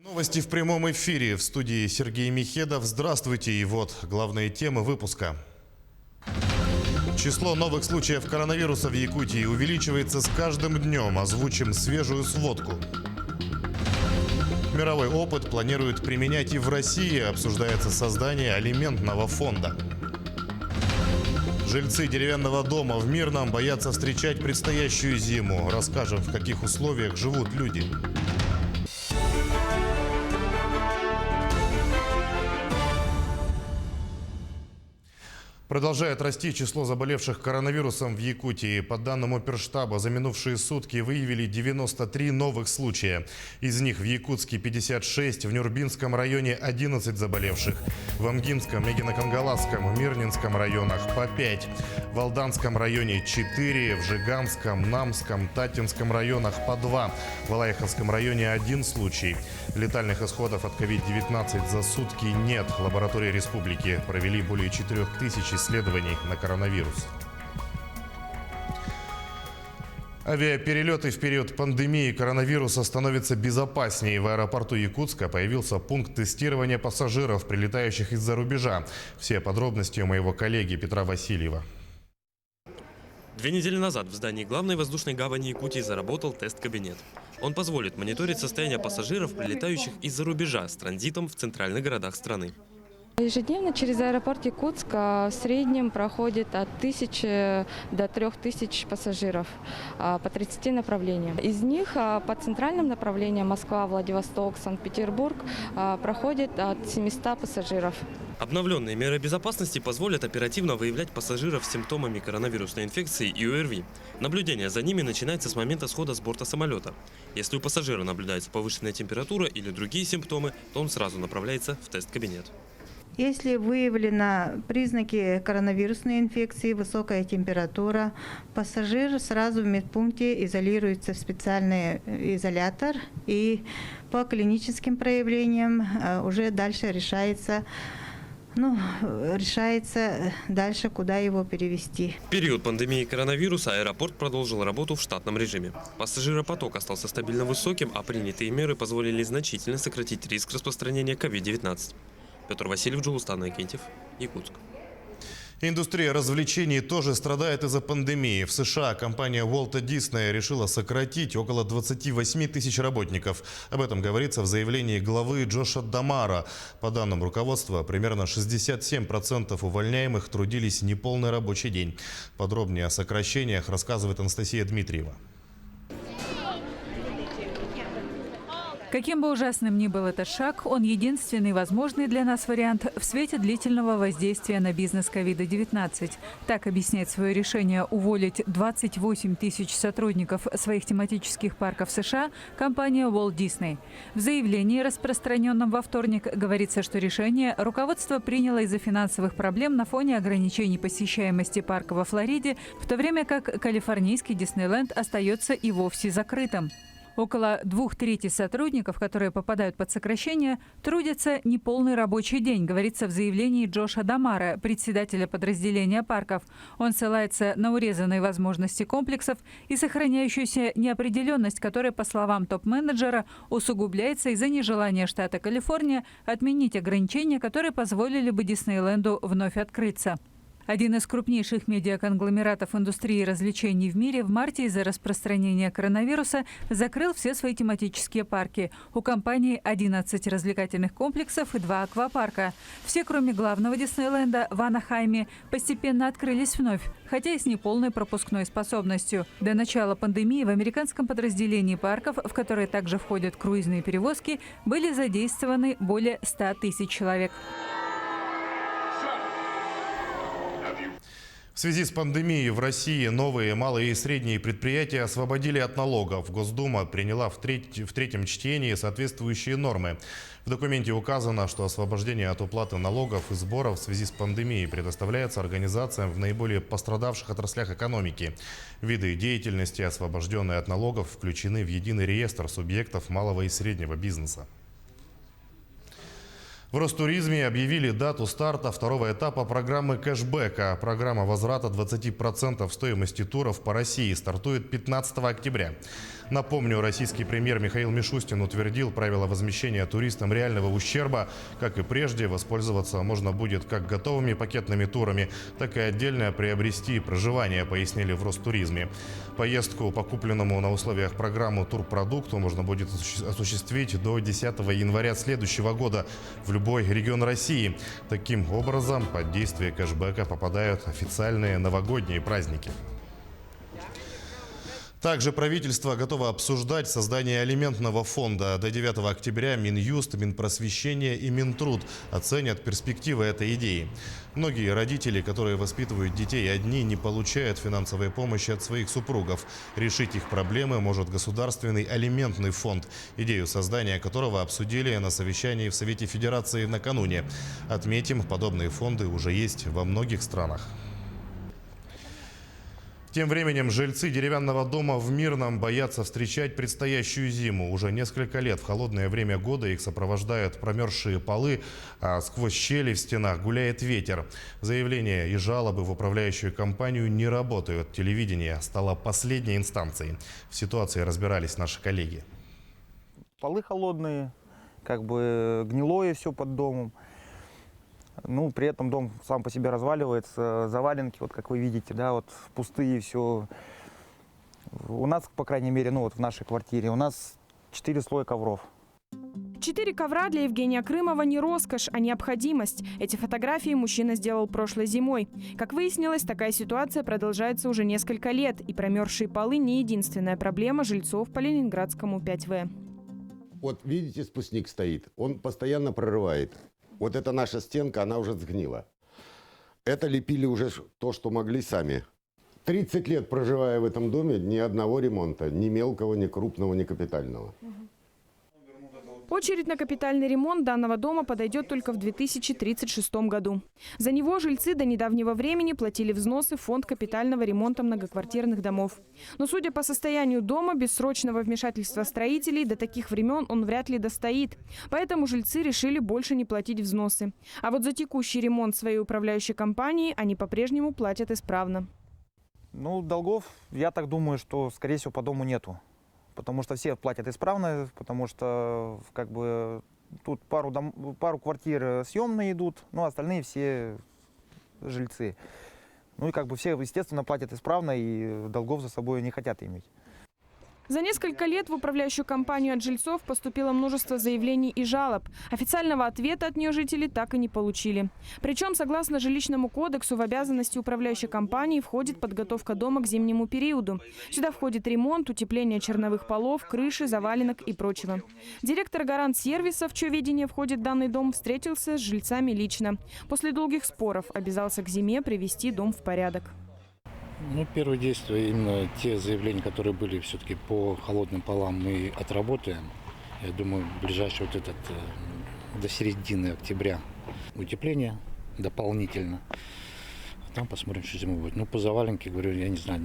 Новости в прямом эфире. В студии Сергей Михедов. Здравствуйте. И вот главные темы выпуска. Число новых случаев коронавируса в Якутии увеличивается с каждым днем. Озвучим свежую сводку. Мировой опыт планируют применять и в России. Обсуждается создание алиментного фонда. Жильцы деревянного дома в Мирном боятся встречать предстоящую зиму. Расскажем, в каких условиях живут люди. Продолжает расти число заболевших коронавирусом в Якутии. По данным Оперштаба, за минувшие сутки выявили 93 новых случая. Из них в Якутске 56, в Нюрбинском районе 11 заболевших, в Амгинском, Мегино-Кангаласском, Мирнинском районах по 5, в Алданском районе 4, в Жиганском, Намском, Татинском районах по 2, в Алаиховском районе 1 случай. Летальных исходов от COVID-19 за сутки нет. Лаборатории республики провели более 4000 исследований на коронавирус. Авиаперелеты в период пандемии коронавируса становятся безопаснее. В аэропорту Якутска появился пункт тестирования пассажиров, прилетающих из-за рубежа. Все подробности у моего коллеги Петра Васильева. 2 недели назад в здании главной воздушной гавани Якутии заработал тест-кабинет. Он позволит мониторить состояние пассажиров, прилетающих из-за рубежа, с транзитом в центральных городах страны. Ежедневно через аэропорт Якутска в среднем проходит от 1000 до 3000 пассажиров по 30 направлениям. Из них по центральным направлениям Москва, Владивосток, Санкт-Петербург проходит от 700 пассажиров. Обновленные меры безопасности позволят оперативно выявлять пассажиров с симптомами коронавирусной инфекции и ОРВИ. Наблюдение за ними начинается с момента схода с борта самолета. Если у пассажира наблюдается повышенная температура или другие симптомы, то он сразу направляется в тест-кабинет. Если выявлены признаки коронавирусной инфекции, высокая температура, пассажир сразу в медпункте изолируется в специальный изолятор, и по клиническим проявлениям уже дальше решается дальше, куда его перевести. В период пандемии коронавируса аэропорт продолжил работу в штатном режиме. Пассажиропоток остался стабильно высоким, а принятые меры позволили значительно сократить риск распространения COVID-19. Петр Васильев, Джулустан Айкентьев, Якутск. Индустрия развлечений тоже страдает из-за пандемии. В США компания Walt Disney решила сократить около 28 тысяч работников. Об этом говорится в заявлении главы Джоша Дамара. По данным руководства, примерно 67% увольняемых трудились неполный рабочий день. Подробнее о сокращениях рассказывает Анастасия Дмитриева. Каким бы ужасным ни был этот шаг, он единственный возможный для нас вариант в свете длительного воздействия на бизнес COVID-19. Так объясняет свое решение уволить 28 тысяч сотрудников своих тематических парков США компания Walt Disney. В заявлении, распространенном во вторник, говорится, что решение руководство приняло из-за финансовых проблем на фоне ограничений посещаемости парка во Флориде, в то время как калифорнийский Диснейленд остается и вовсе закрытым. Около 2/3 сотрудников, которые попадают под сокращение, трудятся неполный рабочий день, говорится в заявлении Джоша Дамара, председателя подразделения парков. Он ссылается на урезанные возможности комплексов и сохраняющуюся неопределенность, которая, по словам топ-менеджера, усугубляется из-за нежелания штата Калифорния отменить ограничения, которые позволили бы Диснейленду вновь открыться. Один из крупнейших медиаконгломератов индустрии развлечений в мире в марте из-за распространения коронавируса закрыл все свои тематические парки. У компании 11 развлекательных комплексов и 2 аквапарка. Все, кроме главного Диснейленда в Анахайме, постепенно открылись вновь, хотя и с неполной пропускной способностью. До начала пандемии в американском подразделении парков, в которые также входят круизные перевозки, были задействованы более 100 тысяч человек. В связи с пандемией в России новые малые и средние предприятия освободили от налогов. Госдума приняла в третьем чтении соответствующие нормы. В документе указано, что освобождение от уплаты налогов и сборов в связи с пандемией предоставляется организациям в наиболее пострадавших отраслях экономики. Виды деятельности, освобожденные от налогов, включены в единый реестр субъектов малого и среднего бизнеса. В Ростуризме объявили дату старта второго этапа программы кэшбэка. Программа возврата 20% стоимости туров по России стартует 15 октября. Напомню, российский премьер Михаил Мишустин утвердил правила возмещения туристам реального ущерба. Как и прежде, воспользоваться можно будет как готовыми пакетными турами, так и отдельно приобрести проживание, пояснили в Ростуризме. Поездку по купленному на условиях программы турпродукту можно будет осуществить до 10 января следующего года в любой регион России. Таким образом, под действие кэшбэка попадают официальные новогодние праздники. Также правительство готово обсуждать создание алиментного фонда. До 9 октября Минюст, Минпросвещение и Минтруд оценят перспективы этой идеи. Многие родители, которые воспитывают детей одни, не получают финансовой помощи от своих супругов. Решить их проблемы может государственный алиментный фонд, идею создания которого обсудили на совещании в Совете Федерации накануне. Отметим, подобные фонды уже есть во многих странах. Тем временем жильцы деревянного дома в Мирном боятся встречать предстоящую зиму. Уже несколько лет в холодное время года их сопровождают промерзшие полы, а сквозь щели в стенах гуляет ветер. Заявления и жалобы в управляющую компанию не работают. Телевидение стало последней инстанцией. В ситуации разбирались наши коллеги. Полы холодные, как бы гнилое все под домом. Ну, при этом дом сам по себе разваливается, заваленки, вот как вы видите, да, вот пустые все. У нас, по крайней мере, ну вот в нашей квартире, у нас 4 слоя ковров. 4 ковра для Евгения Крымова не роскошь, а необходимость. Эти фотографии мужчина сделал прошлой зимой. Как выяснилось, такая ситуация продолжается уже несколько лет, и промерзшие полы не единственная проблема жильцов по Ленинградскому 5В. Вот видите, спускник стоит, он постоянно прорывает. Вот эта наша стенка, она уже сгнила. Это лепили уже то, что могли сами. 30 лет проживая в этом доме, ни одного ремонта, ни мелкого, ни крупного, ни капитального. Очередь на капитальный ремонт данного дома подойдет только в 2036 году. За него жильцы до недавнего времени платили взносы в фонд капитального ремонта многоквартирных домов. Но судя по состоянию дома, без срочного вмешательства строителей до таких времен он вряд ли достоит. Поэтому жильцы решили больше не платить взносы. А вот за текущий ремонт своей управляющей компании они по-прежнему платят исправно. Ну, долгов, я так думаю, что, скорее всего, по дому нету. Потому что все платят исправно, потому что как бы тут пару квартир съемные идут, но остальные все жильцы. Ну и как бы все, естественно, платят исправно и долгов за собой не хотят иметь. За несколько лет в управляющую компанию от жильцов поступило множество заявлений и жалоб. Официального ответа от нее жители так и не получили. Причем, согласно жилищному кодексу, в обязанности управляющей компании входит подготовка дома к зимнему периоду. Сюда входит ремонт, утепление черновых полов, крыши, заваленок и прочего. Директор Гарант-сервиса, в чье ведение входит данный дом, встретился с жильцами лично. После долгих споров обязался к зиме привести дом в порядок. Ну, первое действие, именно те заявления, которые были все-таки по холодным полам, мы отработаем. Я думаю, ближайший до середины октября утепление дополнительно. А там посмотрим, что зимой будет. Ну, по заваленке, говорю, я не знаю,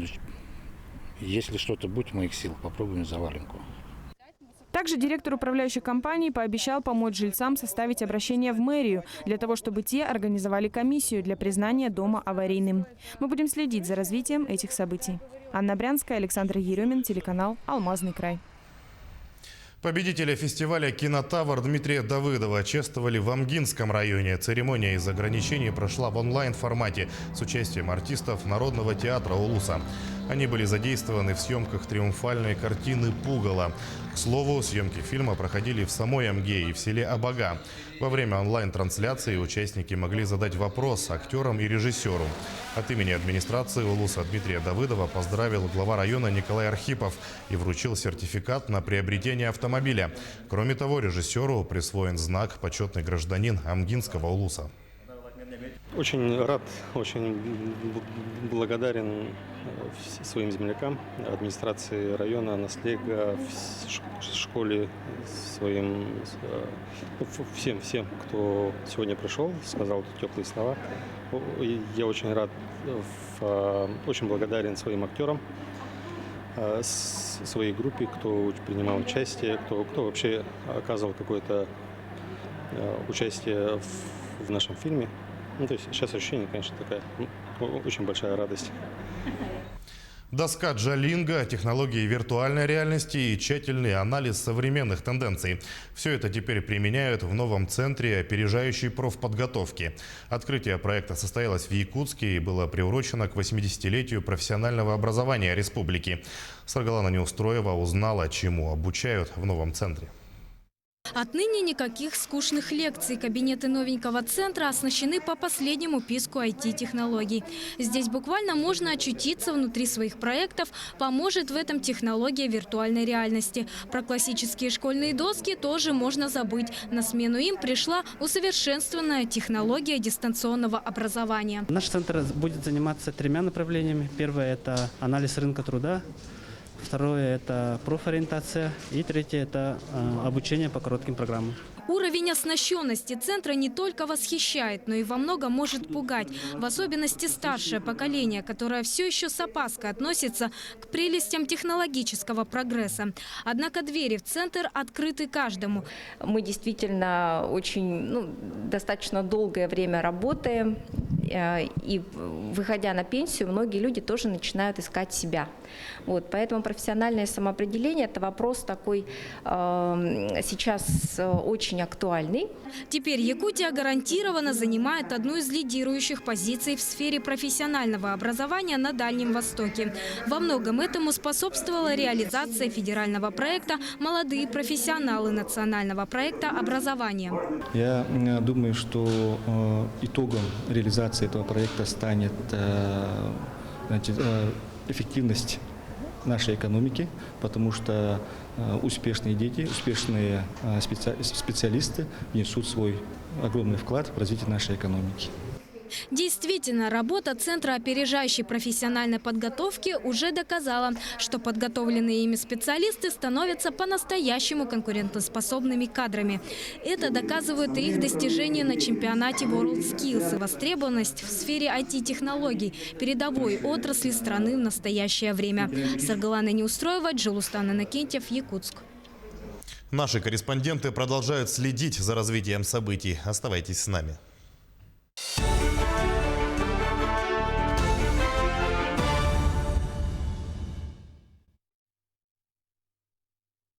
если что-то будет в моих силах, попробуем заваленку. Также директор управляющей компании пообещал помочь жильцам составить обращение в мэрию, для того, чтобы те организовали комиссию для признания дома аварийным. Мы будем следить за развитием этих событий. Анна Брянская, Александр Еремин, телеканал «Алмазный край». Победителя фестиваля «Кинотавр» Дмитрия Давыдова чествовали в Амгинском районе. Церемония из ограничений прошла в онлайн-формате с участием артистов Народного театра Улуса. Они были задействованы в съемках триумфальной картины «Пугало». К слову, съемки фильма проходили в самой Амге и в селе Абага. Во время онлайн-трансляции участники могли задать вопрос актерам и режиссеру. От имени администрации Улуса Дмитрия Давыдова поздравил глава района Николай Архипов и вручил сертификат на приобретение автомобиля. Кроме того, режиссеру присвоен знак «Почетный гражданин Амгинского Улуса». Очень рад, очень благодарен своим землякам, администрации района, Наслега, школе, всем, кто сегодня пришел, сказал теплые слова. Я очень рад, очень благодарен своим актерам, своей группе, кто принимал участие, кто вообще оказывал какое-то участие в нашем фильме. Ну, то есть сейчас ощущение, конечно, такая очень большая радость. Доска Джалинго, технологии виртуальной реальности и тщательный анализ современных тенденций. Все это теперь применяют в новом центре опережающей профподготовки. Открытие проекта состоялось в Якутске и было приурочено к 80-летию профессионального образования республики. Саргалана Неустроева узнала, чему обучают в новом центре. Отныне никаких скучных лекций. Кабинеты новенького центра оснащены по последнему писку IT-технологий. Здесь буквально можно очутиться внутри своих проектов. Поможет в этом технология виртуальной реальности. Про классические школьные доски тоже можно забыть. На смену им пришла усовершенствованная технология дистанционного образования. Наш центр будет заниматься 3 направлениями. Первое – это анализ рынка труда. Второе – это профориентация. И третье – это обучение по коротким программам. Уровень оснащенности центра не только восхищает, но и во многом может пугать. В особенности старшее поколение, которое все еще с опаской относится к прелестям технологического прогресса. Однако двери в центр открыты каждому. Мы действительно достаточно долгое время работаем. И выходя на пенсию, многие люди тоже начинают искать себя. Поэтому профессиональное самоопределение – это вопрос такой сейчас очень актуальный. Теперь Якутия гарантированно занимает одну из лидирующих позиций в сфере профессионального образования на Дальнем Востоке. Во многом этому способствовала реализация федерального проекта «Молодые профессионалы» национального проекта образования. Я думаю, что итогом реализации этого проекта станет эффективность нашей экономики, потому что успешные дети, успешные специалисты внесут свой огромный вклад в развитие нашей экономики. Действительно, работа Центра опережающей профессиональной подготовки уже доказала, что подготовленные ими специалисты становятся по-настоящему конкурентоспособными кадрами. Это доказывают и их достижения на чемпионате WorldSkills и востребованность в сфере IT-технологий, передовой отрасли страны в настоящее время. Саргалана Неустроева, Джилустан Иннокентьев, Якутск. Наши корреспонденты продолжают следить за развитием событий. Оставайтесь с нами.